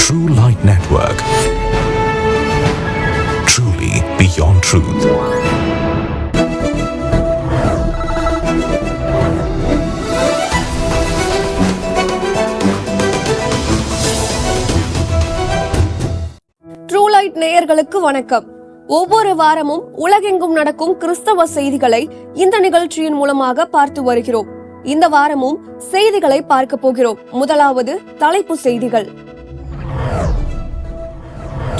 True Light Network. Truly beyond truth. True light நேயர்களுக்கு வணக்கம். ஒவ்வொரு வாரமும் உலகெங்கும் நடக்கும் கிறிஸ்தவ செய்திகளை இந்த நிகழ்ச்சியின் மூலமாக பார்த்து வருகிறோம். இந்த வாரமும் செய்திகளை பார்க்க போகிறோம். முதலாவது தலைப்பு செய்திகள்.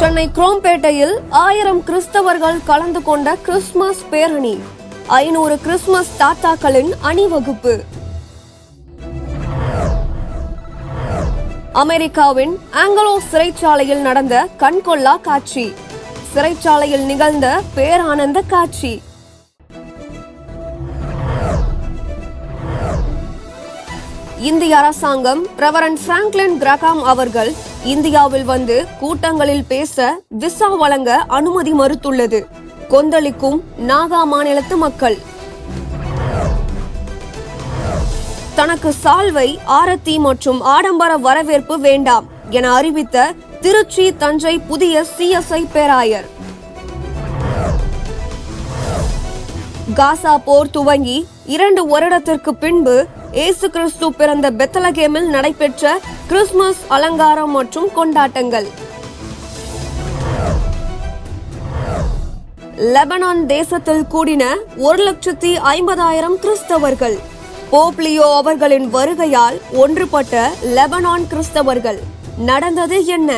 சென்னை குரோம்பேட்டையில் 1000 கிறிஸ்தவர்கள் கலந்து கொண்ட கிறிஸ்துமஸ் பேரணி. 500 கிறிஸ்துமஸ் தாத்தாக்களின் அணிவகுப்பு. அமெரிக்காவின் ஆங்கலோ சிறைச்சாலையில் நடந்த கண்கொள்ளா காட்சி. சிறைச்சாலையில் நிகழ்ந்த பேரானந்த காட்சி. இந்திய அரசாங்கம் ரெவரண்ட் பிராங்க்லின் கிரகாம் அவர்கள் இந்தியாவில் வந்து கூட்டங்களில் பேச விசா வழங்க அனுமதி மறுத்துள்ளது. கொந்தளிக்கும் நாகா மாநிலத்து மக்கள். தனக்கு சால்வை, ஆரத்தி மற்றும் ஆடம்பர வரவேற்பு வேண்டாம் என அறிவித்த திருச்சி தஞ்சை புதிய CSI பேராயர். காசா போர் துவங்கி 2 வருடத்திற்கு பின்பு இயேசு கிறிஸ்து பிறந்த பெத்லகேமில் நடைபெற்ற கிறிஸ்துமஸ் அலங்காரம் மற்றும் கொண்டாட்டங்கள். லெபனான் தேசத்தில் கூடின 1,50,000 கிறிஸ்தவர்கள். போப் லியோ அவர்களின் வருகையால் ஒன்றுபட்ட லெபனான் கிறிஸ்தவர்கள். நடந்தது என்ன?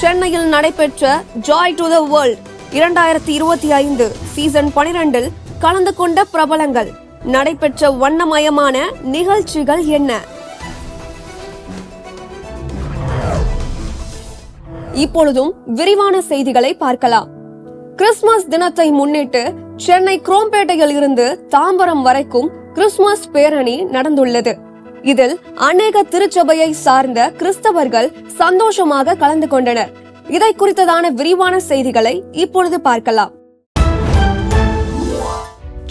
சென்னையில் நடைபெற்ற Joy to the world 2025 season 12 கலந்து கொண்ட பிரபலங்கள். நடைபெற்ற வண்ணமயமான நிகழ்ச்சிகள் என்ன? இப்பொழுதும் விரிவான செய்திகளை பார்க்கலாம். கிறிஸ்துமஸ் தினத்தை முன்னிட்டு சென்னை குரோம்பேட்டையில் இருந்து தாம்பரம் வரைக்கும் கிறிஸ்துமஸ் பேரணி நடந்துள்ளது. இதில் அநேக திருச்சபையை சார்ந்த கிறிஸ்தவர்கள் சந்தோஷமாக கலந்து கொண்டனர். இதை குறித்ததான விரிவான செய்திகளை இப்பொழுது பார்க்கலாம்.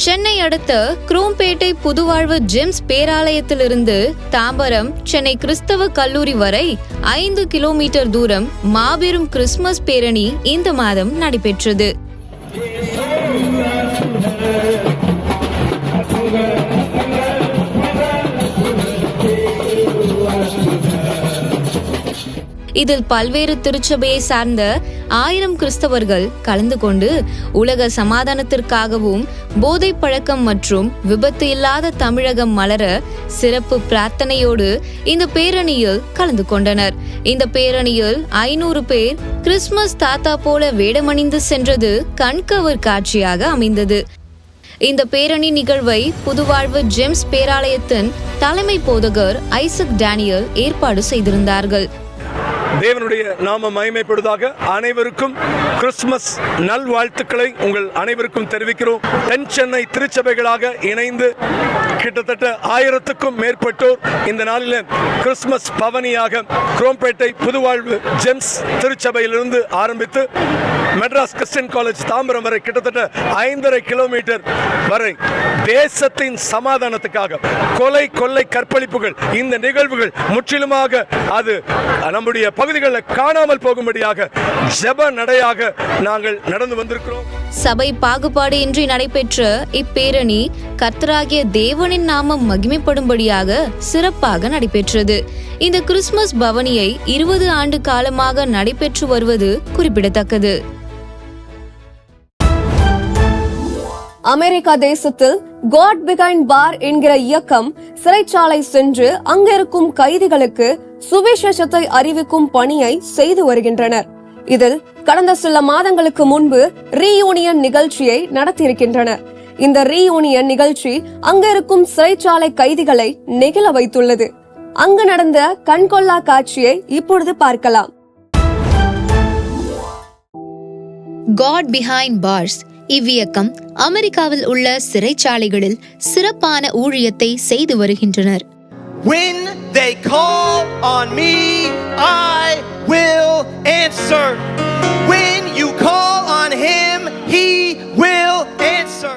சென்னை அடுத்த குரோம்பேட்டை புதுவாழ்வு ஜெம்ஸ் பேராலயத்திலிருந்து தாம்பரம் சென்னை கிறிஸ்தவ கல்லூரி வரை 5 கிலோமீட்டர் தூரம் மாபெரும் கிறிஸ்துமஸ் பேரணி இந்த மாதம் நடைபெற்றது. இதில் பல்வேறு திருச்சபையை சார்ந்த 1000 கிறிஸ்தவர்கள் கலந்து கொண்டு உலக சமாதானத்திற்காகவும் போதை பழக்கம் மற்றும் விபத்து இல்லாத தமிழகம் மலர சிறப்பு பிரார்த்தனையோடு இந்த பேரணியில் கலந்து கொண்டனர். இந்த பேரணியில் 500 பேர் கிறிஸ்துமஸ் தாத்தா போல வேடமணிந்து சென்றது கண்கவர் காட்சியாக அமைந்தது. இந்த பேரணி நிகழ்வை புதுவாழ்வு ஜெம்ஸ் பேராலயத்தின் தலைமை போதகர் ஐசக் டேனியல் ஏற்பாடு செய்திருந்தார்கள். தேவனுடைய நாம மகிமைப்படுவதாக. அனைவருக்கும் கிறிஸ்துமஸ் நல்வாழ்த்துக்களை உங்கள் அனைவருக்கும் தெரிவிக்கிறோம். தென் சென்னை திருச்சபைகளாக இணைந்து கிட்டத்தட்ட 1000க்கும் மேற்பட்டோர் இந்த நாளில் கிறிஸ்துமஸ் பவனியாக குரோம்பேட்டை புதுவாழ்வு ஜெம்ஸ் திருச்சபையிலிருந்து ஆரம்பித்து மெட்ராஸ் கிறிஸ்டியன் காலேஜ் தாம்பரம் வரை கிட்டத்தட்ட 5.5 கிலோமீட்டர் வரை தேசத்தின் சமாதானத்துக்காக கொலை கொள்ளை கற்பழிப்புகள் இந்த நிகழ்வுகள் முற்றிலுமாக அது நம்முடைய பகுதிகளில் காணாமல் போகும்படியாக ஜெப நடையாக நாங்கள் நடந்து வந்திருக்கிறோம். சபை பாகுபாடு இன்றி நடைபெற்ற இப்பேரணி கர்த்தராகிய தேவனின் நாமம் மகிமைப்படும்படியாக சிறப்பாக நடைபெற்றது. இந்த கிறிஸ்துமஸ் பவனியை 20 ஆண்டு காலமாக நடைபெற்று வருவது குறிப்பிடத்தக்கது. அமெரிக்கா தேசத்தில் காட் பிஹைண்ட் பார் என்கிற இயக்கம் சிறைச்சாலை சென்று அங்கிருக்கும் கைதிகளுக்கு சுவிசேஷத்தை அறிவிக்கும் பணியை செய்து வருகின்றனர். இதில் கடந்த சில மாதங்களுக்கு முன்பு ரீயூனியன் நிகழ்ச்சியை நடத்தியிருக்கின்றனர். இந்த ரீயூனியன் நிகழ்ச்சி அங்கிருக்கும் சிறைச்சாலை கைதிகளை நெகிழ வைத்துள்ளது. அங்கு நடந்த கண்கொள்ளா காட்சியை இப்பொழுது பார்க்கலாம். காட் பிஹைண்ட் பார்ஸ் இவ்வியக்கம் அமெரிக்காவில் உள்ள சிறைச்சாலைகளில் சிறப்பான ஊழியத்தை செய்து வருகின்றனர். When they call on me, I will answer. When you call on him, he will answer.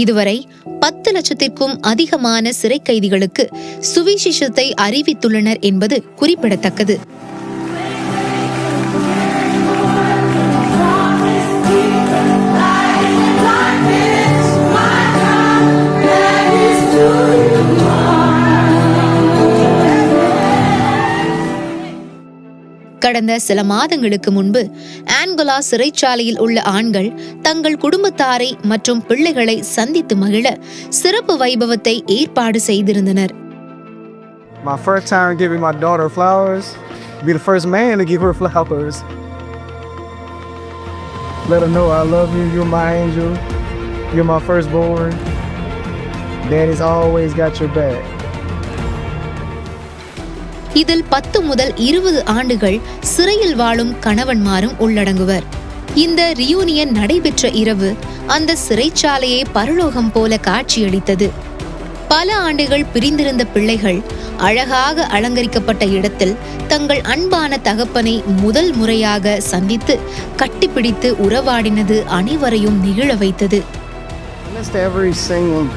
இதுவரை 10 லட்சத்திற்கும் அதிகமான சிறை கைதிகளுக்கு சுவிசேஷத்தை அறிவித்துள்ளனர் என்பது குறிப்பிடத்தக்கது. கடந்த சில மாதங்களுக்கு முன்பு ஆங்கோலா சிறைச்சாலையில் உள்ள ஆண்கள் தங்கள் குடும்பத்தாரை மற்றும் பிள்ளைகளை சந்தித்து மகிழ சிறப்பு வைபவத்தை ஏற்பாடு செய்திருந்தனர். My first time giving my daughter flowers, be the first man to give her flowers. Let her know I love you, you're my angel, you're my firstborn. Daddy's always got your back. இதில் 10 முதல் 20 ஆண்டுகள் சிறையில் வாழும் கணவன்மாரும் உள்ளடங்குவர். இந்த reunion நடைபெற்ற இரவு அந்த சிறைச்சாலையை பரலோகம் போல காட்சியளித்தது. பல ஆண்டுகள் பிரிந்திருந்த பிள்ளைகள் அழகாக அலங்கரிக்கப்பட்ட இடத்தில் தங்கள் அன்பான தகப்பனை முதல் முறையாக சந்தித்து கட்டிப்பிடித்து உறவாடினது அனைவரையும் நிகழ வைத்தது. Missed every single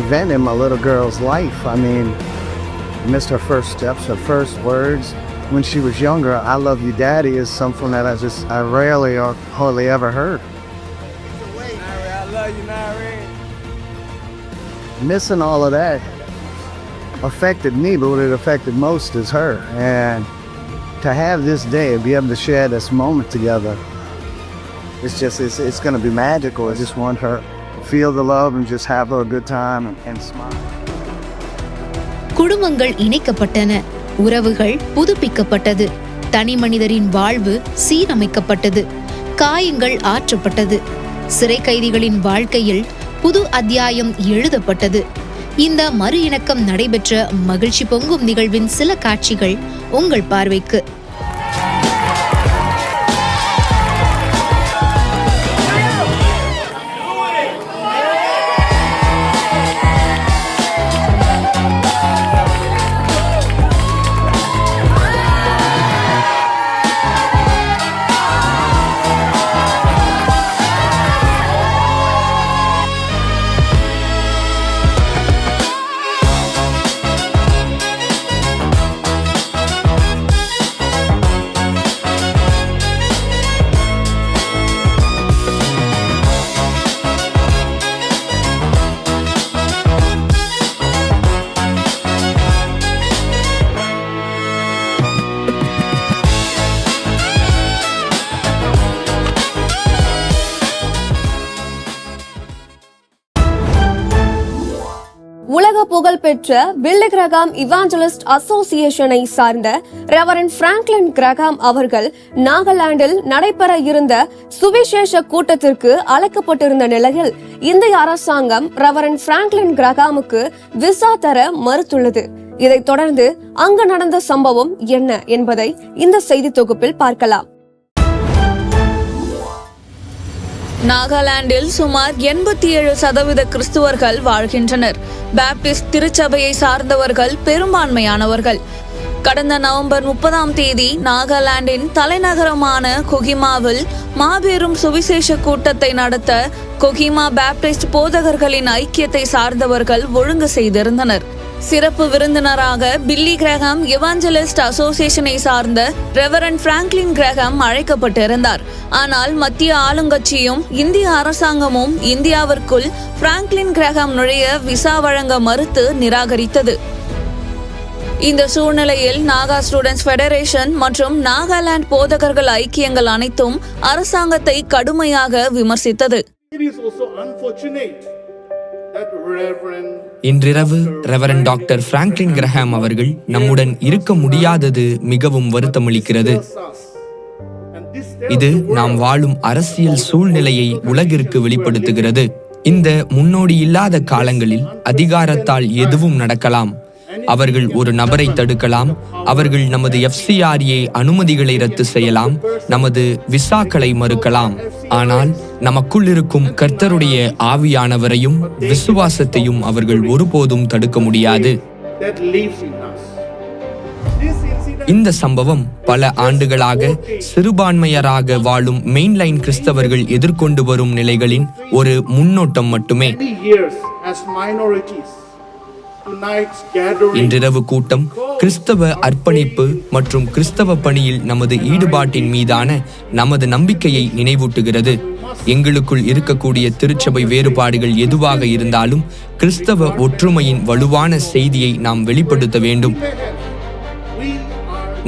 event in my little girl's life. I mean, missed her first steps, her first words. When she was younger, I love you, Daddy, is something that I rarely or hardly ever heard. I love you, Nari. Missing all of that affected me, but what it affected most is her. And to have this day, be able to share this moment together, it's going to be magical. I just want her to feel the love and just have a good time and smile. குடும்பங்கள் இணைக்கப்பட்டன, உறவுகள் புதுப்பிக்கப்பட்டது, தனி மனிதரின் வாழ்வு சீரமைக்கப்பட்டது, காயங்கள் ஆற்றப்பட்டது, சிறை கைதிகளின் வாழ்க்கையில் புது அத்தியாயம் எழுதப்பட்டது. இந்த மறு இணக்கம் நடைபெற்ற மகிழ்ச்சி பொங்கும் நிகழ்வின் சில காட்சிகள் உங்கள் பார்வைக்கு. உலக புகழ்பெற்ற பில்லி கிரகாம் இவாஞ்சலிஸ்ட் அசோசியேஷனை சார்ந்த ரெவரண்ட் பிராங்க்லின் கிரகாம் அவர்கள் நாகாலாந்தில் நடைபெற இருந்த சுவிசேஷ கூட்டத்திற்கு அழைக்கப்பட்டிருந்த நிலையில் இந்திய அரசாங்கம் ரெவரண்ட் பிராங்க்லின் கிரகாமுக்கு விசா தர மறுத்துள்ளது. இதைத் தொடர்ந்து அங்கு நடந்த சம்பவம் என்ன என்பதை இந்த செய்தி தொகுப்பில் பார்க்கலாம். நாகாலாந்தில் சுமார் 87% கிறிஸ்துவர்கள் வாழ்கின்றனர். பாப்டிஸ்ட் திருச்சபையை சார்ந்தவர்கள் பெரும்பான்மையானவர்கள். கடந்த நவம்பர் 30ஆம் தேதி நாகாலாந்தின் தலைநகரமான கொஹிமாவில் மாபெரும் சுவிசேஷ கூட்டத்தை நடத்த கொஹிமா பாப்டிஸ்ட் போதகர்களின் ஐக்கியத்தை சார்ந்தவர்கள் ஒழுங்கு செய்திருந்தனர். சிறப்பு விருந்தினராக பில்லி கிரகாம் எவாஞ்சலிஸ்ட் அசோசியேஷனை சார்ந்த ரெவரண்ட் பிராங்க்லின் கிரகாம் அழைக்கப்பட்டிருந்தார். ஆனால் மத்திய ஆளுங்கட்சியும் இந்திய அரசாங்கமும் இந்தியாவிற்குள் பிராங்க்லின் கிரகாம் நுழைய விசா வழங்க மறுத்து நிராகரித்தது. இந்த சூழ்நிலையில் நாகா ஸ்டூடெண்ட்ஸ் ஃபெடரேஷன் மற்றும் நாகாலாந்து போதகர்கள் ஐக்கியங்கள் அனைத்தும் அரசாங்கத்தை கடுமையாக விமர்சித்தது. இன்றிரவு ரெவரண்ட் டாக்டர் பிராங்க்லின் கிரஹாம் அவர்கள் நம்முடன் இருக்க முடியாதது மிகவும் வருத்தமளிக்கிறது. இது நாம் வாழும் அரசியல் சூழ்நிலையை உலகிற்கு வெளிப்படுத்துகிறது. இந்த முன்னோடி இல்லாத காலங்களில் அதிகாரத்தால் எதுவும் நடக்கலாம். அவர்கள் ஒரு நபரை தடுக்கலாம், அவர்கள் நமது FCRA அனுமதிகளை ரத்து செய்யலாம், நமது விசாக்களை மறுக்கலாம். ஆனால் நமக்குள் இருக்கும் கர்த்தருடைய ஆவியானவரையும் விசுவாசத்தையும் அவர்கள் ஒருபோதும் தடுக்க முடியாது. இந்த சம்பவம் பல ஆண்டுகளாக சிறுபான்மையராக வாழும் மெயின்லைன் கிறிஸ்தவர்கள் எதிர்கொண்டு வரும் நிலைகளின் ஒரு முன்னோட்டம் மட்டுமே. இன்றிரவு கூட்டம் கிறிஸ்தவ அர்ப்பணிப்பு மற்றும் கிறிஸ்தவ பணியில் நமது ஈடுபாட்டின் மீதான நமது நம்பிக்கையை நினைவூட்டுகிறது. எங்களுக்குள் இருக்கக்கூடிய திருச்சபை வேறுபாடுகள் எதுவாக இருந்தாலும் கிறிஸ்தவ ஒற்றுமையின் வலுவான செய்தியை நாம் வெளிப்படுத்த வேண்டும்.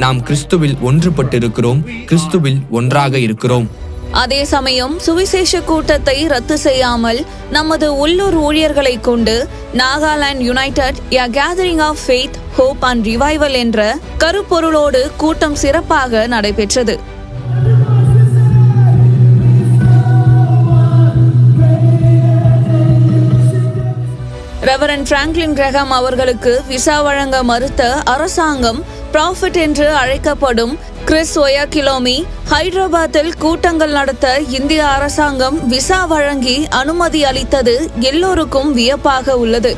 நாம் கிறிஸ்துவில் ஒன்றுபட்டிருக்கிறோம், கிறிஸ்துவில் ஒன்றாக இருக்கிறோம். அதே சமயம் சுவிசேஷ கூட்டத்தை ரத்து செய்யாமல் நமது உள்ளூர் ஊழியர்களை கொண்டு Nagaland united a gathering of faith, hope and revival என்ற கருப்பொருளோடு கூட்டம் சிறப்பாக நடைபெற்றது. ரெவரண்ட் பிராங்க்லின் கிரஹாம் அவர்களுக்கு விசா வழங்க மறுத்த அரசாங்கம் ப்ராஃபிட் என்று அழைக்கப்படும் கிறிஸ் ஒயாகிலோமி ஹைதராபாத்தில் கூட்டங்கள் நடத்த இந்திய அரசாங்கம் விசா வழங்கி அனுமதி அளித்தது எல்லோருக்கும் வியப்பாக உள்ளது.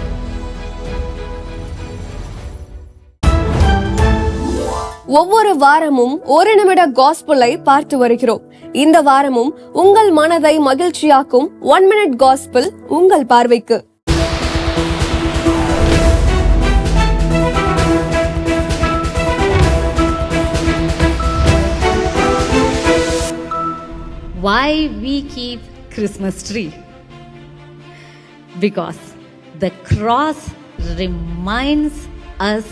ஒவ்வொரு வாரமும் ஒரு நிமிட காஸ்பலை பார்த்து வருகிறோம். இந்த வாரமும் உங்கள் மனதை மகிழ்ச்சியாக்கும் 1 மினிட் காஸ்பல் உங்கள் பார்வைக்கு. Why we keep Christmas tree? Because the cross reminds us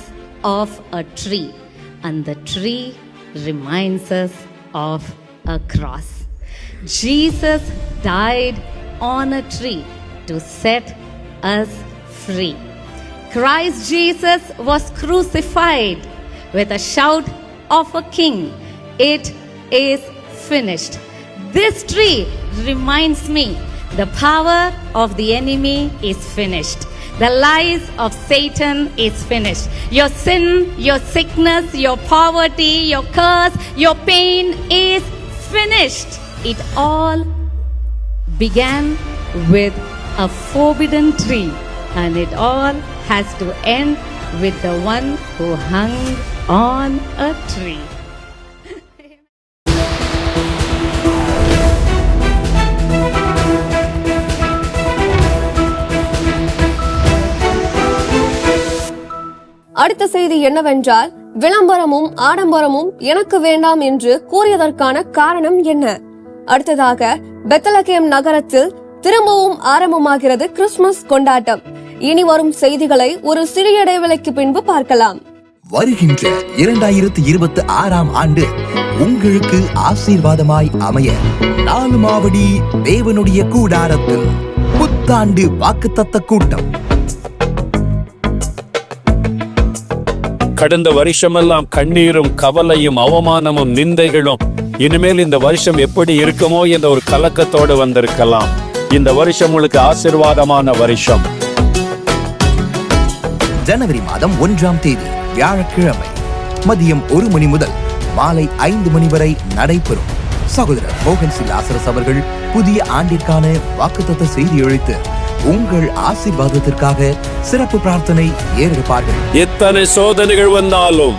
of a tree, and the tree reminds us of a cross. Jesus died on a tree to set us free. Christ Jesus was crucified with a shout of a king. It is finished. This tree reminds me the power of the enemy is finished. The lies of Satan is finished. Your sin, your sickness, your poverty, your curse, your pain is finished. It all began with a forbidden tree, and it all has to end with the one who hung on a tree. அடுத்த செய்தி என்னவென்றால், விளம்பரமும் ஆடம்பரமும் எனக்கு வேண்டாம் என்று கூறியதற்கான காரணம் என்ன? அடுத்ததாக Bethlehem நகரத்தில் திரும்பவும் ஆரம்பமாகிறது கிறிஸ்துமஸ் கொண்டாட்டம். இனி வரும் செய்திகளை ஒரு சிறிய இடைவேளைக்கு பின்பு பார்க்கலாம். வருகின்ற 2026 ஆண்டு உங்களுக்கு ஆசீர்வாதமாய் அமைய நாலுமாவடி தேவனுடைய கூடாரத்தில் புத்தாண்டு வாக்குத்தத்த கூட்டம். கடந்த வருஷமெல்லாம் கண்ணீரும் கவலையும் அவமானமும் நிந்தைகளும், இனிமேல் இந்த வருஷம் எப்படி இருக்குமோ என்ற ஒரு கலக்கத்தோடு வந்திருக்கலாம். இந்த வருஷம் உங்களுக்கு ஆசீர்வாதமான வருஷம். ஜனவரி மாதம் 1ஆம் தேதி வியாழக்கிழமை மதியம் 1 மணி முதல் மாலை 5 மணி வரை நடைபெறும். சகோதரர் மோகன் சி லாசரஸ் அவர்கள் புதிய ஆண்டிற்கான வாக்குத்தத்த செய்தி அளித்து உங்கள் ஆசீர்வாதத்திற்காக சிறப்பு பிரார்த்தனை ஏறெடுப்பார்கள். எத்தனை சோதனைகள் வந்தாலும்,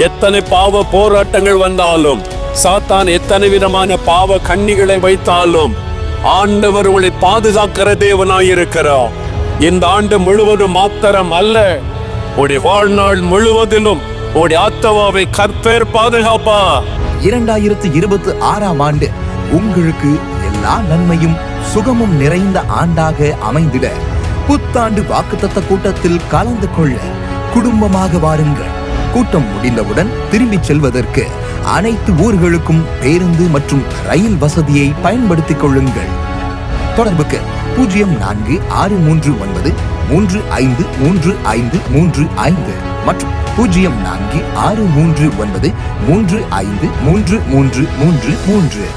எத்தனை பாவ போராட்டங்கள் வந்தாலும், சாத்தான் எத்தனை விதமான பாவ கண்ணிகளை வைத்தாலும், ஆண்டவர் உங்களை பாதுகாக்கிற தேவனாயிருக்கிறார். இந்த ஆண்டு முழுவதும் மாத்திரம் அல்ல, உடைய வாழ்நாள் முழுவதிலும் உடைய ஆத்மாவை கர்த்தர் பாதுகாப்பா. 2026 ஆண்டு உங்களுக்கு எல்லா நன்மையும் சுகமும் நிறைந்த ஆண்டாக அமைந்திட புத்தாண்டு வாக்குத்தத்த கூட்டத்தில் கலந்து கொள்ள குடும்பமாக வாருங்கள். கூட்டம் முடிந்தவுடன் திரும்பிச் செல்வதற்கு அனைத்து ஊர்களுக்கும் பேருந்து மற்றும் ரயில் வசதியை பயன்படுத்திக் கொள்ளுங்கள். தொடர்புக்கு 0469353535 மற்றும் 0463935333.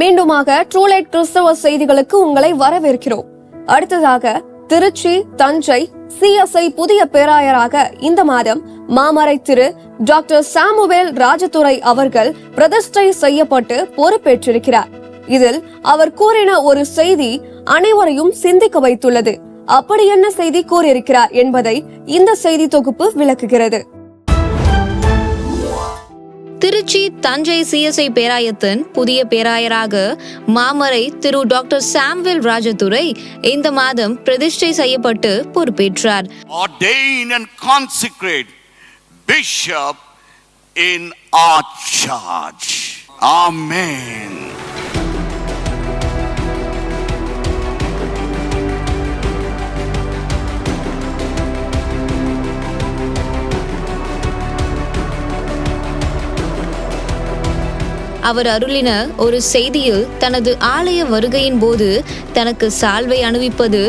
மீண்டுமாக ட்ரூலைட் கிறிஸ்தவ செய்திகளுக்கு உங்களை வரவேற்கிறோம். அடுத்ததாக திருச்சி, தஞ்சை CSI புதிய பேராயராக இந்த மாதம் மாமரை திரு டாக்டர் சாமுவேல் ராஜதுரை அவர்கள் பிரதிஷ்டை செய்யப்பட்டு பொறுப்பேற்றிருக்கிறார். இதில் அவர் கூறின ஒரு செய்தி அனைவரையும் சிந்திக்க வைத்துள்ளது. அப்படி என்ன செய்தி கூறியிருக்கிறார் என்பதை இந்த செய்தி தொகுப்பு விளக்குகிறது. திருச்சி தஞ்சை சிஎஸ்ஐ பேராயத்தின் புதிய பேராயராக மாமரை திரு டாக்டர் சாம்வேல் ராஜதுரை இந்த மாதம் பிரதிஷ்டை செய்யப்பட்டு பொறுப்பேற்றார். Ordain and consecrate bishop in our charge. Amen. அவர் அருளின ஒரு செய்தியில் தனது ஆலய வருகையின் போது தனக்கு சால்வை அணிவிப்பது,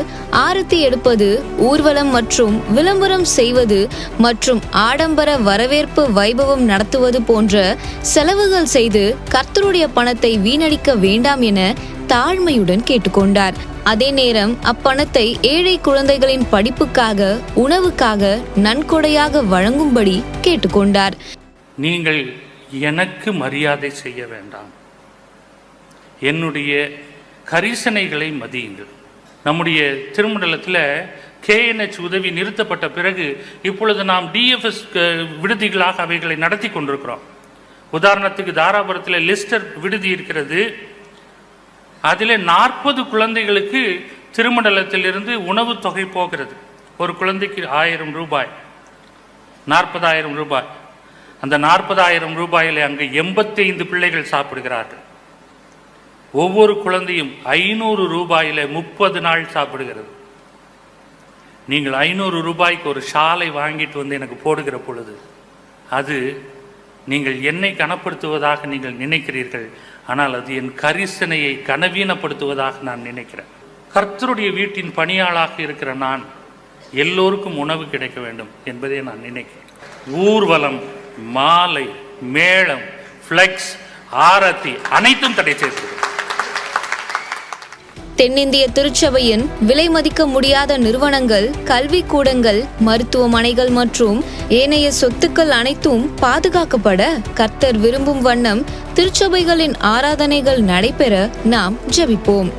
ஆரத்தி எடுப்பது, ஊர்வலம் மற்றும் விளம்பரம் செய்வது மற்றும் ஆடம்பர வரவேற்பு வைபவம் நடத்துவது போன்ற செலவுகள் செய்து கர்த்தருடைய பணத்தை வீணடிக்க வேண்டாம் என தாழ்மையுடன் கேட்டுக்கொண்டார். அதே நேரம் அப்பணத்தை ஏழை குழந்தைகளின் படிப்புக்காக, உணவுக்காக நன்கொடையாக வழங்கும்படி கேட்டுக்கொண்டார். நீங்கள் எனக்கு மரியாதை செய்ய வேண்டாம், என்னுடைய கரிசனைகளை மதியுங்கள். நம்முடைய திருமண்டலத்தில் KNH உதவி நிறுத்தப்பட்ட பிறகு இப்பொழுது நாம் DFS விடுதிகளாக அவைகளை நடத்தி கொண்டிருக்கிறோம். உதாரணத்துக்கு தாராபுரத்தில் லிஸ்டர் விடுதி இருக்கிறது. அதில் 40 குழந்தைகளுக்கு திருமண்டலத்திலிருந்து உணவு தொகை போகிறது. ஒரு குழந்தைக்கு 1000 ரூபாய், 40,000 ரூபாய். அந்த 40,000 ரூபாயில் அங்கு 85 பிள்ளைகள் சாப்பிடுகிறார்கள். ஒவ்வொரு குழந்தையும் 500 ரூபாயில 30 நாள் சாப்பிடுகிறது. நீங்கள் 500 ரூபாய்க்கு ஒரு ஷாலை வாங்கிட்டு வந்து எனக்கு போடுகிற பொழுது அது நீங்கள் என்னை கனப்படுத்துவதாக நீங்கள் நினைக்கிறீர்கள். ஆனால் அது என் கரிசனையை கனவீனப்படுத்துவதாக நான் நினைக்கிறேன். கர்த்தருடைய வீட்டின் பணியாளாக இருக்கிற நான் எல்லோருக்கும் உணவு கிடைக்க வேண்டும் என்பதை நான் நினைக்கிறேன். ஊர்வலம், மாலை, மேளம், ஃப்ளெக்ஸ், ஆரத்தி அனைத்தும் தடை செய்திருக்கிறது. தென்னிந்திய திருச்சபையின் விலை மதிக்க முடியாத நிறுவனங்கள், கல்விக்கூடங்கள், மருத்துவமனைகள் மற்றும் ஏனைய சொத்துக்கள் அனைத்தும் பாதுகாக்கப்பட கர்த்தர் விரும்பும் வண்ணம் திருச்சபைகளின் ஆராதனைகள் நடைபெற நாம் ஜெபிப்போம்.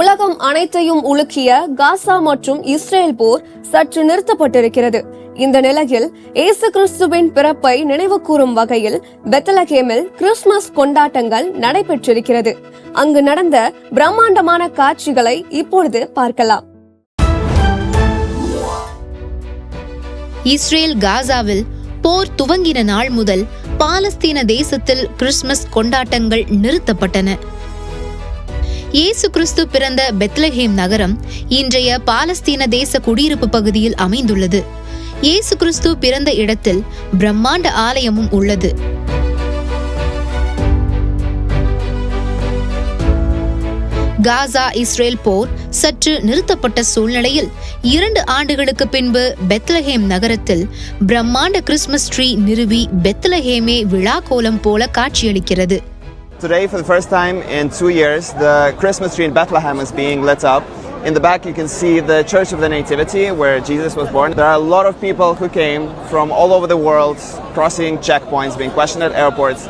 உலகம் அனைத்தையும் உலுக்கிய காசா மற்றும் இஸ்ரேல் போர் சற்று நிறுத்தப்பட்டிருக்கிறது. இந்த நிலையில் இயேசு கிறிஸ்துவின் பிறப்பை நினைவு கூறும் வகையில் பெத்லகேமில் கிறிஸ்துமஸ் கொண்டாட்டங்கள் நடைபெற்றிருக்கிறது. அங்கு நடந்த பிரம்மாண்டமான காட்சிகளை இப்பொழுது பார்க்கலாம். இஸ்ரேல் காசாவில் போர் துவங்கின நாள் முதல் பாலஸ்தீன தேசத்தில் கிறிஸ்துமஸ் கொண்டாட்டங்கள் நிறுத்தப்பட்டன. இயேசு கிறிஸ்து பிறந்த பெத்லஹேம் நகரம் இன்றைய பாலஸ்தீன தேச குடியிருப்பு பகுதியில் அமைந்துள்ளது. இயேசு கிறிஸ்து பிறந்த இடத்தில் பிரம்மாண்ட ஆலயமும் உள்ளது. காசா இஸ்ரேல் போர் சற்று நிறுத்தப்பட்ட சூழ்நிலையில் 2 ஆண்டுகளுக்கு பின்பு பெத்லஹேம் நகரத்தில் பிரம்மாண்ட கிறிஸ்துமஸ் ட்ரீ நிறுவி பெத்லஹேமே விழா கோலம் போல காட்சியளிக்கிறது. Today, for the first time in 2 years, the Christmas tree in Bethlehem is being lit up. In the back, you can see the Church of the Nativity, where Jesus was born. There are a lot of people who came from all over the world, crossing checkpoints, being questioned at airports.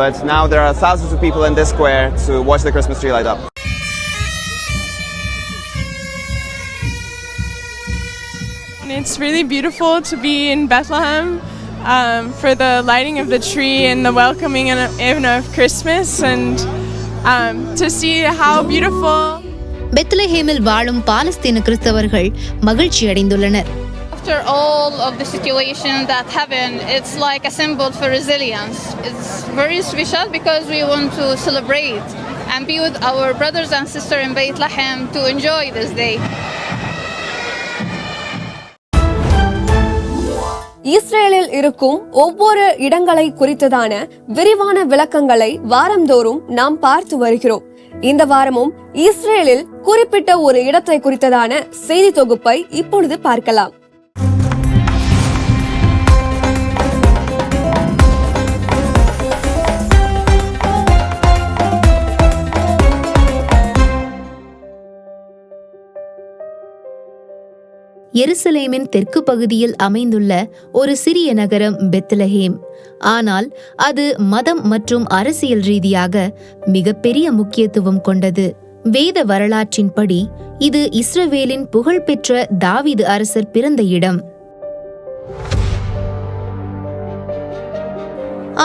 But now there are thousands of people in this square to watch the Christmas tree light up. It's really beautiful to be in Bethlehem. For the lighting of the tree and the welcoming of Christmas, and to see how beautiful. பெத்லஹேமில் வாழும் பாலஸ்தீன கிறிஸ்தவர்கள் மகிழ்ச்சி அடைந்துள்ளனர். After all of the situation that happened, it's like a symbol for resilience. It's very special because we want to celebrate and be with our brothers and sisters in Bethlehem to enjoy this day. இஸ்ரேலில் இருக்கும் ஒவ்வொரு இடங்களை குறித்ததான விரிவான விளக்கங்களை வாரந்தோறும் நாம் பார்த்து வருகிறோம். இந்த வாரமும் இஸ்ரேலில் குறிப்பிட்ட ஒரு இடத்தை குறித்ததான செய்தி தொகுப்பை இப்பொழுது பார்க்கலாம். எருசலேமின் தெற்கு பகுதியில் அமைந்துள்ள ஒரு சிறிய நகரம் பெத்லஹேம். ஆனால் அது மதம் மற்றும் அரசியல் ரீதியாக மிகப்பெரிய முக்கியத்துவம் கொண்டது. வேத வரலாற்றின்படி இது இஸ்ரவேலின் புகழ்பெற்ற தாவீது அரசர் பிறந்த இடம்.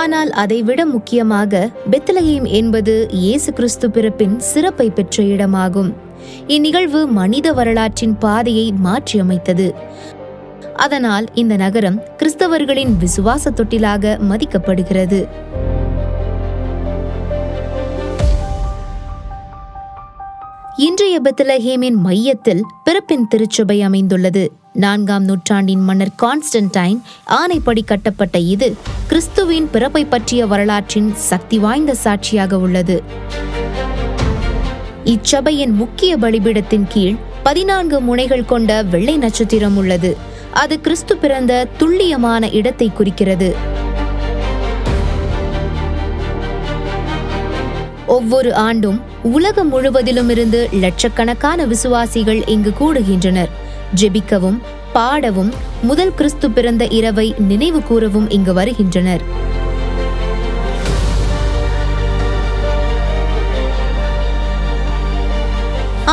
ஆனால் அதைவிட முக்கியமாக பெத்லஹேம் என்பது இயேசு கிறிஸ்து பிறப்பின் சிறப்பை பெற்ற இடமாகும். இந்நிகழ்வு மனித வரலாற்றின் பாதையை மாற்றியமைத்தது. அதனால் இந்த நகரம் கிறிஸ்தவர்களின் விசுவாச தொட்டிலாக மதிக்கப்படுகிறது. இன்றைய பெத்லஹேமின் மையத்தில் பிறப்பின் திருச்சபை அமைந்துள்ளது. 4ஆம் நூற்றாண்டின் மன்னர் கான்ஸ்டன்டைன் ஆணைப்படி கட்டப்பட்ட இது கிறிஸ்துவின் பிறப்பை பற்றிய வரலாற்றின் சக்தி வாய்ந்த சாட்சியாக உள்ளது. இச்சபையின் முக்கிய பலிபீடத்தின் கீழ் 14 முனைகள் கொண்ட வெள்ளை நட்சத்திரம் உள்ளது. அது கிறிஸ்து பிறந்த துல்லியமான இடத்தை குறிக்கிறது. ஒவ்வொரு ஆண்டும் உலகம் முழுவதிலும் இருந்து லட்சக்கணக்கான விசுவாசிகள் இங்கு கூடுகின்றனர். ஜெபிக்கவும், பாடவும், முதல் கிறிஸ்து பிறந்த இரவை நினைவு கூறவும் இங்கு வருகின்றனர்.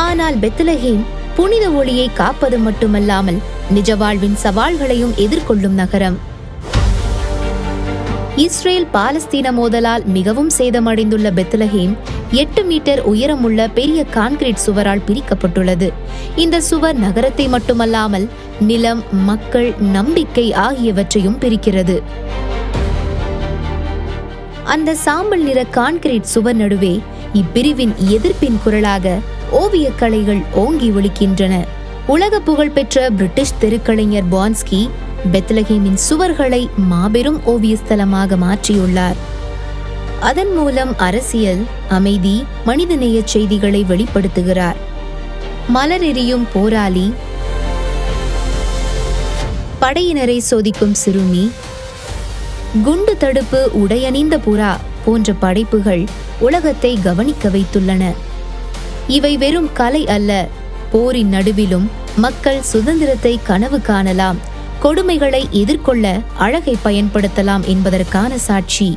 ஆனால் பெத்லஹேம் புனித ஒளியை காப்பது மட்டுமல்லாமல் நிஜ வாழ்வின் சவால்களையும் எதிர்கொள்ளும் நகரம். இஸ்ரேல் பாலஸ்தீன மோதலால் மிகவும் சேதமடைந்துள்ள பெத்லஹேம் 8 மீட்டர் உயரமுள்ள பெரிய கான்கிரீட் சுவரால் பிரிக்கப்பட்டுள்ளது. இந்த சுவர் நகரத்தை மட்டுமல்லாமல் நிலம், மக்கள், நம்பிக்கை ஆகியவற்றையும் பிரிக்கிறது. அந்த சாம்பல் நிற கான்கிரீட் சுவர் நடுவே இப்பிரிவின் எதிர்ப்பின் குரலாக ஓவியக் கலைகள் ஓங்கி ஒலிக்கின்றன. உலக புகழ்பெற்ற பிரிட்டிஷ் தெருக்கலைஞர் பான்ஸ்கி பெத்லஹேமின் சுவர்களை மாபெரும் ஓவிய ஸ்தலமாக மாற்றியுள்ளார். அதன் மூலம் அரசியல், அமைதி, மனிதநேய செய்திகளை வெளிப்படுத்துகிறார். மலர் எரியும் போராளி, படையினரை சோதிக்கும் சிறுமி, குண்டு தடுப்பு உடையணிந்த புறா போன்ற படைப்புகள் உலகத்தை கவனிக்க வைத்துள்ளன. இவை வெறும் கலை அல்ல, போரின் நடுவிலும் மக்கள் சுதந்திரத்தை கனவு காணலாம், கொடுமைகளை எதிர்கொள்ள அழகை பயன்படுத்தலாம் என்பதற்கான சாட்சி.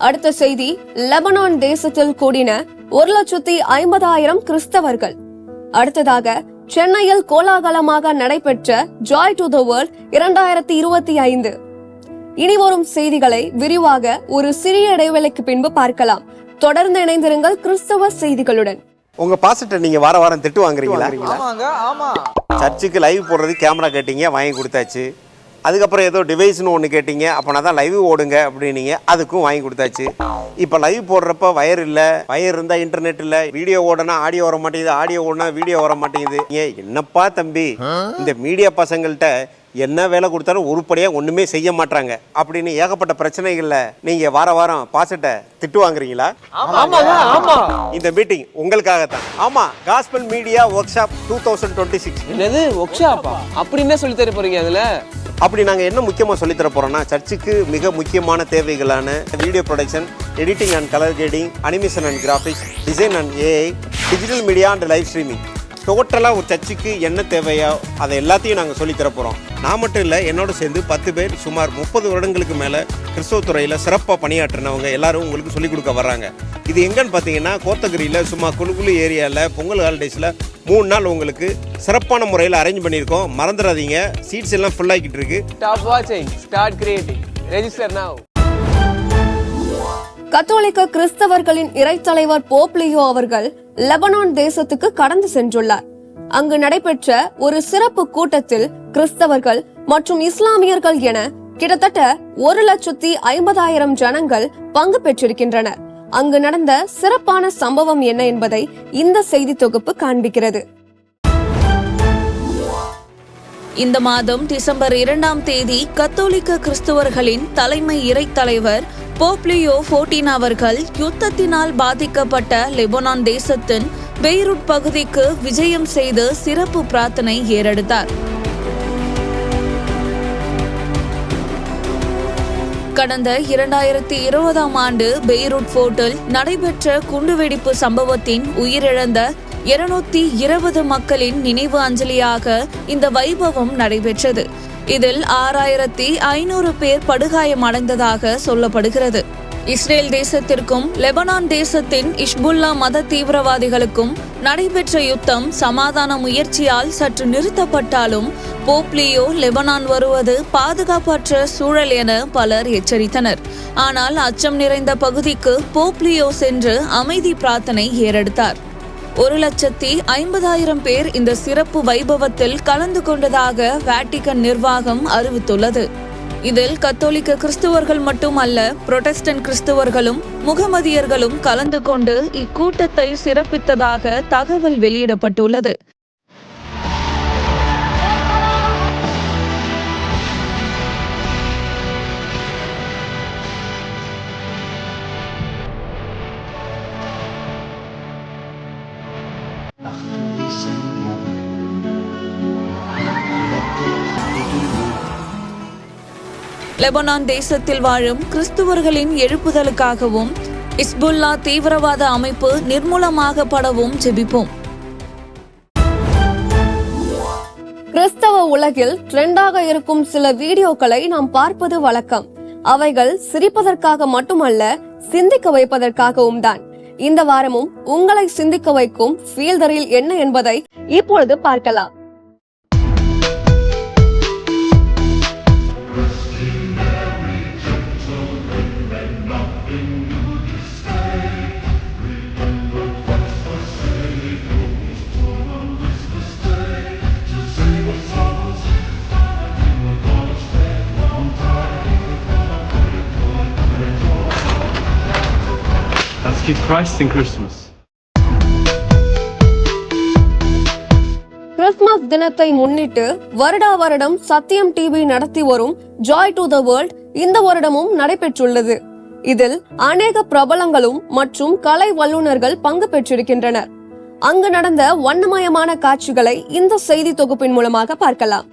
அடுத்த செய்தி, லெபனான் தேசத்தில் கூடின 1,50,000 கிறிஸ்தவர்கள். அடுத்ததாக சென்னையில் கோலாகலமாக நடைபெற்ற ஜாய் டு தி வேர்ல்ட் 2025. இனி வரும் செய்திகளை விரிவாக ஒரு சிறிய இடைவேளைக்கு பின்பு பார்க்கலாம். தொடர்ந்து இணைந்திருங்கள் கிறிஸ்தவ செய்திகளுடன். உங்க பாஸ்டர் நீங்க வார வாரம் திட்டு வாங்குறீங்களா? சர்ச்சுக்கு லைவ் போடுறது கேமரா கேட்டீங்க, வாங்கி கொடுத்தாச்சு. அதுக்கப்புறம் ஏதோ டிவைஸ்னு ஒன்று கேட்டீங்க, அப்போனா தான் லைவ் ஓடுங்க அப்படின்னீங்க, அதுக்கும் வாங்கி கொடுத்தாச்சு. இப்போ லைவ் போடுறப்ப வயர் இல்லை, வயர் இருந்தால் இன்டர்நெட் இல்லை, வீடியோ ஓடனா ஆடியோ வர மாட்டேங்குது, ஆடியோ ஓடனா வீடியோ வர மாட்டேங்குது. என்னப்பா தம்பி, இந்த மீடியா பசங்கள்கிட்ட என்ன வேலை கொடுத்தாலும் உருப்படியாக ஒன்றுமே செய்ய மாட்டாங்க அப்படின்னு ஏகப்பட்ட பிரச்சனைகளில் நீங்கள் வார வாரம் பாஸ்டர்ட்ட திட்டு வாங்குறீங்களா? இந்த மீட்டிங் உங்களுக்காகத்தான். ஆமாம், காஸ்பல் மீடியா ஒர்க் ஷாப் 2026. என்னது ஒர்க் ஷாப்பா? அப்படி என்ன சொல்லி தர போறீங்க அதில்? அப்படி நாங்கள் என்ன முக்கியமாக சொல்லித்தர போகிறோம்னா, சர்ச்சுக்கு மிக முக்கியமான தேவைகளான video production, editing and colour grading, animation and graphics, design and AI, digital media and live streaming, டோட்டலாக ஒரு சர்ச்சுக்கு என்ன தேவையோ அதை எல்லாத்தையும் நாங்கள் சொல்லித்தர போகிறோம். நான் மட்டும் இல்லை, என்னோட சேர்ந்து 10 பேர் சுமார் 30 வருடங்களுக்கு மேலே கிறிஸ்தவ துறையில் சிறப்பாக பணியாற்றினவங்க எல்லாரும் உங்களுக்கு சொல்லிக் கொடுக்க வர்றாங்க. இது எங்கன்னு பார்த்தீங்கன்னா, கோத்தகிரியில் சும்மா குழுகுழு ஏரியாவில் பொங்கல் ஹாலிடேஸில் 3 நாள் உங்களுக்கு சிறப்பான முறையில் அரேஞ்ச் பண்ணியிருக்கோம். மறந்துடாதீங்க, சீட்ஸ் எல்லாம் ஃபுல் ஆகிட்டு இருக்கு. ஸ்டாப் வாட்சிங், ஸ்டார்ட் கிரியேட்டிங், ரெஜிஸ்டர் நவ். கத்தோலிக்க கிறிஸ்தவர்களின் இறைத்தலைவர் போப் லியோ அவர்கள் லெபனான் தேசத்துக்கு கடந்து சென்றுள்ளார். அங்கு நடைபெற்ற ஒரு சிறப்பு கூட்டத்தில் கிறிஸ்தவர்கள் மற்றும் இஸ்லாமியர்கள் என கிட்டத்தட்ட 1,50,000 ஜனங்கள் பங்கு பெற்றிருக்கின்றனர். அங்கு நடந்த சிறப்பான சம்பவம் என்ன என்பதை இந்த செய்தி தொகுப்பு காண்பிக்கிறது. இந்த மாதம் டிசம்பர் 2ஆம் தேதி கத்தோலிக்க கிறிஸ்தவர்களின் தலைமை இறைத்தலைவர் போப் லியோ 14 அவர்கள் யுத்தத்தினால் பாதிக்கப்பட்ட லெபனான் தேசத்தின் பெய்ரூட் பகுதிக்கு விஜயம் செய்து சிறப்பு பிரார்த்தனை ஏறெடுத்தார். கடந்த 2020ஆம் ஆண்டு பெய்ரூட் போர்ட்டில் நடைபெற்ற குண்டுவெடிப்பு சம்பவத்தின் உயிரிழந்த 220 மக்களின் நினைவு அஞ்சலியாக இந்த வைபவம் நடைபெற்றது. இதில் 6500 பேர் படுகாயமடைந்ததாக சொல்லப்படுகிறது. இஸ்ரேல் தேசத்திற்கும் லெபனான் தேசத்தின் இஷ்புல்லா மத தீவிரவாதிகளுக்கும் நடைபெற்ற யுத்தம் சமாதான முயற்சியால் சற்று நிறுத்தப்பட்டாலும் போப்லியோ லெபனான் வருவது பாதுகாப்பற்ற சூழல் என பலர் எச்சரித்தனர். ஆனால் அச்சம் நிறைந்த பகுதிக்கு போப்லியோ சென்று அமைதி பிரார்த்தனை ஏறெடுத்தார். 1,50,000 பேர் இந்த சிறப்பு வைபவத்தில் கலந்து கொண்டதாக வாட்டிகன் நிர்வாகம் அறிவித்துள்ளது. இதில் கத்தோலிக்க கிறிஸ்துவர்கள் மட்டுமல்ல, புரொட்டஸ்டன்ட் கிறிஸ்துவர்களும் முகமதியர்களும் கலந்து கொண்டு இக்கூட்டத்தை சிறப்பித்ததாக தகவல் வெளியிடப்பட்டுள்ளது. லெபனான் தேசத்தில் வாழும் கிறிஸ்துவர்களின் எழுப்புதலுக்காகவும் இஸ்புல்லா தீவிரவாத அமைப்பு நிர்மூலமாகப்படவும் ஜெபிப்போம். கிறிஸ்தவ உலகில் ட்ரெண்டாக இருக்கும் சில வீடியோக்களை நாம் பார்ப்பது வழக்கம். அவைகள் சிரிப்பதற்காக மட்டுமல்ல, சிந்திக்க வைப்பதற்காகவும் தான். இந்த வாரமும் உங்களை சிந்திக்க வைக்கும் ஃபீல்டரில் என்ன என்பதை இப்பொழுது பார்க்கலாம். Let's keep Christ in Christmas. Christmas தினத்தை முன்னிட்டு வருடா வருடம் சத்தியம் டிவி நடத்தி வரும் ஜாய் டு த வேர்ல்ட் இந்த வருடமும் நடைபெற்றுள்ளது. இதில் அநேக பிரபலங்களும் மற்றும் கலை வல்லுநர்கள் பங்கு பெற்றிருக்கின்றனர். அங்கு நடந்த வண்ணமயமான காட்சிகளை இந்த செய்தி தொகுப்பின் மூலமாக பார்க்கலாம்.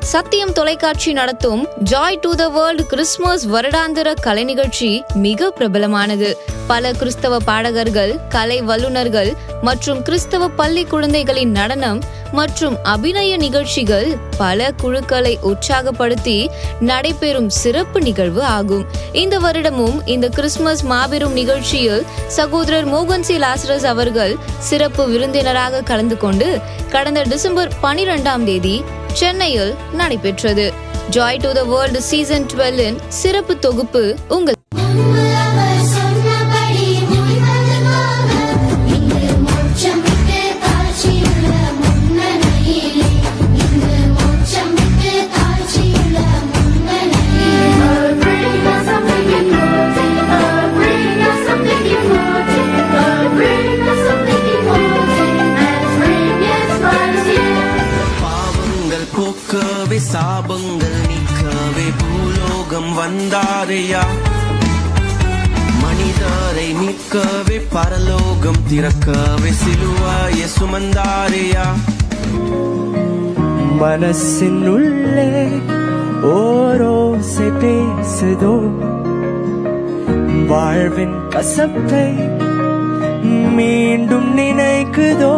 சத்தியம் தொலைக்காட்சி நடத்தும் Joy to the world Christmas வருடாந்திர கலை நிகழ்ச்சி மிக பிரபலமானது. பல கிறிஸ்தவ பாடகர்கள், கலை வல்லுநர்கள் மற்றும் கிறிஸ்தவ பள்ளி குழந்தைகளின் நடனம் மற்றும் அபிநய நிகழ்ச்சிகள் பல குழுக்களை உற்சாகப்படுத்தி நடைபெறும் சிறப்பு நிகழ்வு ஆகும். இந்த வருடமும் இந்த கிறிஸ்துமஸ் மாபெரும் நிகழ்ச்சியில் சகோதரர் மோகன் சி லாசரஸ் அவர்கள் சிறப்பு விருந்தினராக கலந்து கொண்டு கடந்த டிசம்பர் 12ஆம் தேதி சென்னையில் நடைபெற்றது. Joy to the world season 12 சிறப்பு தொகுப்பு உங்கள் சாபங்கள் நீக்கவே பூலோகம் வந்தாரையா, மனிதரை மீட்கவே பரலோகம் திறக்கவே சிலுவாயை சுமந்தாரையா. மனசின் உள்ளே ஓரோசை பேசுதோ, வாழ்வின் கசப்பை மீண்டும் நினைக்குதோ.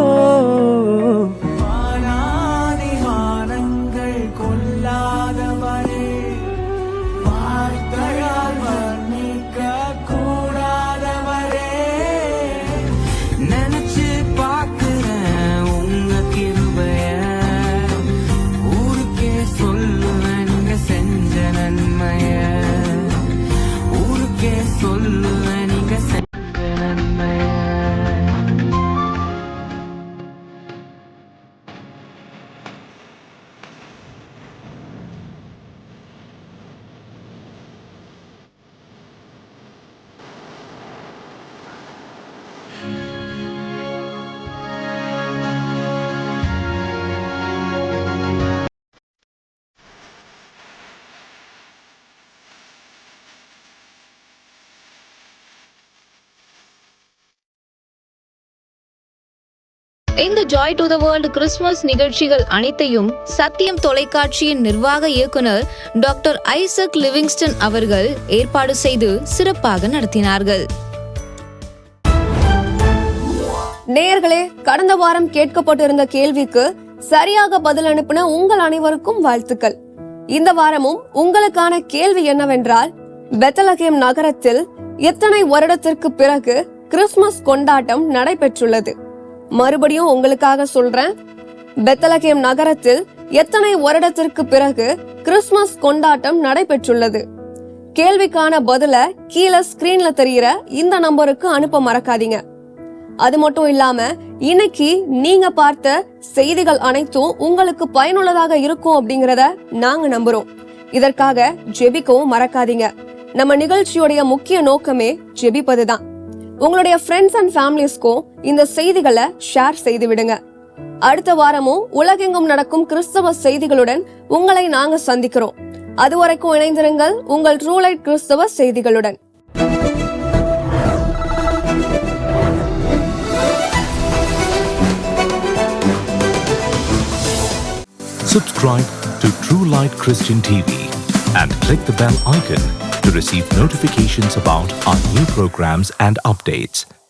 இந்த Joy to the world Christmas நிகழ்ச்சிகள் அனைத்தையும் சத்தியம் தொலைக்காட்சியின் நிர்வாக இயக்குனர் டாக்டர் ஐசக் லிவிங்ஸ்டன் அவர்கள் ஏற்பாடு செய்து சிறப்பாக நடத்தினார்கள். நேயர்களே, கடந்த வாரம் கேட்கப்பட்டிருந்த கேள்விக்கு சரியாக பதில் அனுப்பின உங்கள் அனைவருக்கும் வாழ்த்துக்கள். இந்த வாரமும் உங்களுக்கான கேள்வி என்னவென்றால், பெத்லகேம் நகரத்தில் எத்தனை வருடத்திற்கு பிறகு கிறிஸ்துமஸ் கொண்டாட்டம் நடைபெற்றுள்ளது? மறுபடியும் உங்களுக்காக சொல்றேன். பெத்லகேம் நகரத்தில் எத்தனை வருடத்திற்கு பிறகு கிறிஸ்துமஸ் கொண்டாட்டம் நடைபெற்றுள்ளது? கேள்விக்கான பதில கீழே ஸ்கிரீன்ல தெரிகிற இந்த நம்பருக்கு அனுப்ப மறக்காதீங்க. அது மட்டும் இல்லாம இன்னைக்கு நீங்க பார்த்த செய்திகள் அனைத்தும் உங்களுக்கு பயனுள்ளதாக இருக்கும் அப்படிங்கறத நாங்க நம்புறோம். இதற்காக ஜெபிக்கவும் மறக்காதீங்க. நம்ம நிகழ்ச்சியோடைய முக்கிய நோக்கமே ஜெபிப்பதுதான். உங்களுடைய ஃப்ரெண்ட்ஸ் அண்ட் ஃபேமிலிஸ்க்கும் இந்த செய்திகளை ஷேர் செய்து விடுங்க. அடுத்த வாரமும் உலகெங்கும் நடக்கும் கிறிஸ்தவ செய்திகளுடன் உங்களை நாங்க சந்திக்கிறோம். அதுவரைக்கும் இணைந்திருங்கள் உங்கள் ட்ரூ லைட் கிறிஸ்தவ செய்திகளுடன். Subscribe to True Light Christian TV and click the bell icon to receive notifications about our new programs and updates.